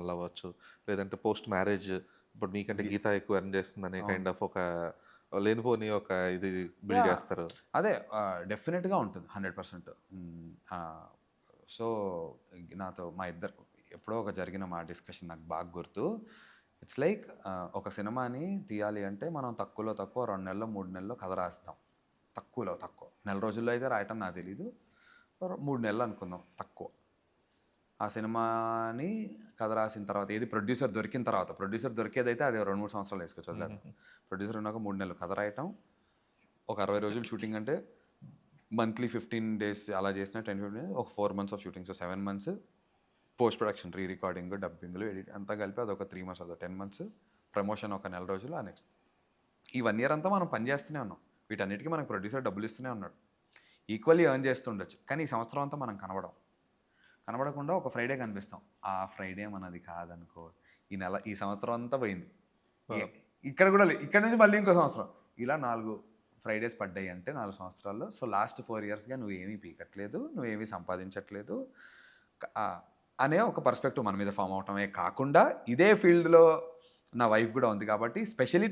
వల్ల అవ్వచ్చు, లేదంటే పోస్ట్ మ్యారేజ్ ఇప్పుడు నీకంటే గీత ఎక్కువ ఎర్న్ చేస్తుందని అవును. కైండ్ ఆఫ్ ఒక లేనిపోని ఒక ఇది బిల్డ్ యాహ్! చేస్తారు. అదే డెఫినెట్‌గా ఉంటుంది 100%. సో, నాతో మా ఇద్దరు ఎప్పుడో ఒక జరిగిన మా డిస్కషన్ నాకు బాగా గుర్తు. ఇట్స్ లైక్ ఒక సినిమాని తీయాలి అంటే మనం తక్కువలో తక్కువ 2 నెల్లో, 3 నెలల్లో కథ రాస్తాం. తక్కువలో తక్కువ. నెల రోజుల్లో అయితే రాయటం నాకు తెలీదు. 3 నెలలు అనుకుందాం తక్కువ. ఆ సినిమాని కథ రాసిన తర్వాత ఏది ప్రొడ్యూసర్ దొరికిన తర్వాత, ప్రొడ్యూసర్ దొరికేదైతే అది 2, 3 సంవత్సరాలు ఏసుకోవచ్చు వదిలేద్దాం. ప్రొడ్యూసర్ ఉన్నాక 3 నెలలు కథ రాయటం, ఒక 60 రోజులు షూటింగ్ అంటే మంత్లీ 15 డేస్ అలా చేసిన 10, 15 డేస్ ఒక 4 months of shooting. So 7 months post production, re recording, డబ్బింగ్లు, ఎడిట్ అంతా కలిపి అదొక 3 మంత్స్, అదొక 10 మంత్స్. ప్రమోషన్ ఒక నెల రోజులు, ఆ నెక్స్ట్ ఈ 1 ఇయర్ అంతా మనం పని చేస్తూనే ఉన్నాం. వీటన్నిటికీ మనకు ప్రొడ్యూసర్ డబ్బులు ఇస్తూనే ఉన్నాడు. ఈక్వల్లీ ఎర్న్ చేస్తుండొచ్చు. కానీ ఈ సంవత్సరం అంతా మనం కనబడకుండా ఒక ఫ్రైడే కనిపిస్తాం. ఆ ఫ్రైడే మనది కాదనుకో. ఈ సంవత్సరం అంతా పోయింది. ఎ ఇక్కడ కూడా ఇక్కడ నుంచి మళ్ళీ ఇంకో సంవత్సరం. ఇలా 4 ఫ్రైడేస్ పడ్డాయి అంటే 4 సంవత్సరాల్లో. సో లాస్ట్ 4 ఇయర్స్‌గా నువ్వేమీ పీకట్లేదు, నువ్వేమీ సంపాదించట్లేదు అనే ఒక పర్స్పెక్టివ్ మన మీద ఫార్మ్ అవటమే కాకుండా, ఇదే ఫీల్డ్‌లో నా వైఫ్ కూడా ఉంది కాబట్టి స్పెషల్లీ